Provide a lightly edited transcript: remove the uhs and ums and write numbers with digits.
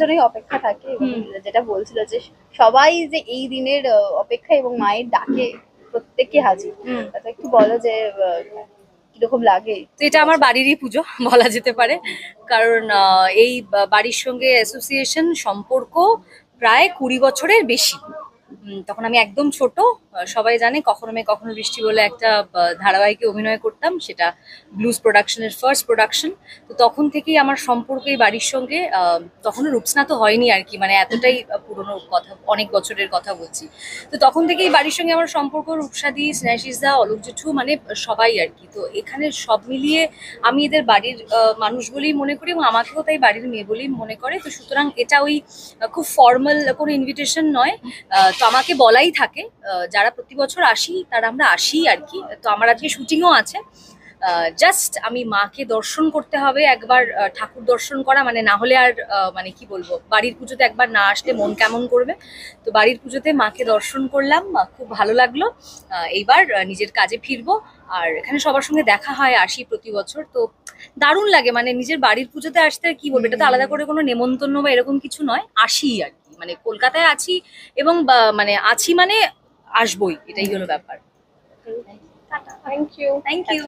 জন্যই অপেক্ষা থাকে এবং যেটা বলছিল যে সবাই যে এই দিনের অপেক্ষা এবং মায়ের ডাকে প্রত্যেকে হাজির। তো একটু বলো যে কিরকম লাগে। তো এটা আমার বাড়িরই পুজো বলা যেতে পারে, কারণ এই বাড়ির সঙ্গে অ্যাসোসিয়েশন সম্পর্ক প্রায় 20 বছরের বেশি। তখন আমি একদম ছোট। সবাই জানে কখনো মেয়ে কখনো বৃষ্টি বলে একটা ধারাবাহিকে অভিনয় করতাম, সেটা ব্লুজ প্রোডাকশনের ফার্স্ট প্রোডাকশন। তো তখন থেকেই আমার সম্পর্ক এই বাড়ির সঙ্গে, তখনও রূপসনা তো হয়নি আর কি, মানে এতটাই পুরনো কথা, অনেক বছরের কথা বলছি। তো তখন থেকেই বাড়ির সঙ্গে আমার সম্পর্ক, রূপসাদি, স্নেহাশিসদা, অলোক জেঠু, মানে সবাই আর কি। তো এখানে সব মিলিয়ে আমি এদের বাড়ির মানুষ বলেই মনে করি এবং আমাকেও তাই বাড়ির মেয়ে বলেই মনে করে। তো সুতরাং এটা ওই খুব ফর্মাল কোনো ইনভিটেশন নয়। তো আমাকে বলাই থাকে, যারা প্রতি বছর আসি তারা আমরা আসি আর কি। তো আমার আজকে শুটিংও আছে। জাস্ট আমি মাকে দর্শন করতে হবে একবার, ঠাকুর দর্শন করা, মানে না হলে আর মানে কি বলবো, বাড়ির পুজোতে একবার না আসলে মন কেমন করবে। তো বাড়ির পুজোতে মাকে দর্শন করলাম, খুব ভালো লাগলো। এইবার নিজের কাজে ফিরবো। আর এখানে সবার সঙ্গে দেখা হয়, আসি প্রতি বছর। তো দারুণ লাগে, মানে নিজের বাড়ির পুজোতে আসতে আর কি বলবো, এটা তো আলাদা করে কোনো নেমন্তন্ন বা এরকম কিছু নয়, আসি আর কি। মানে কলকাতায় আছি এবং মানে আছি মানে আসবই, এটাই হলো ব্যাপার। Thank you. Thank you.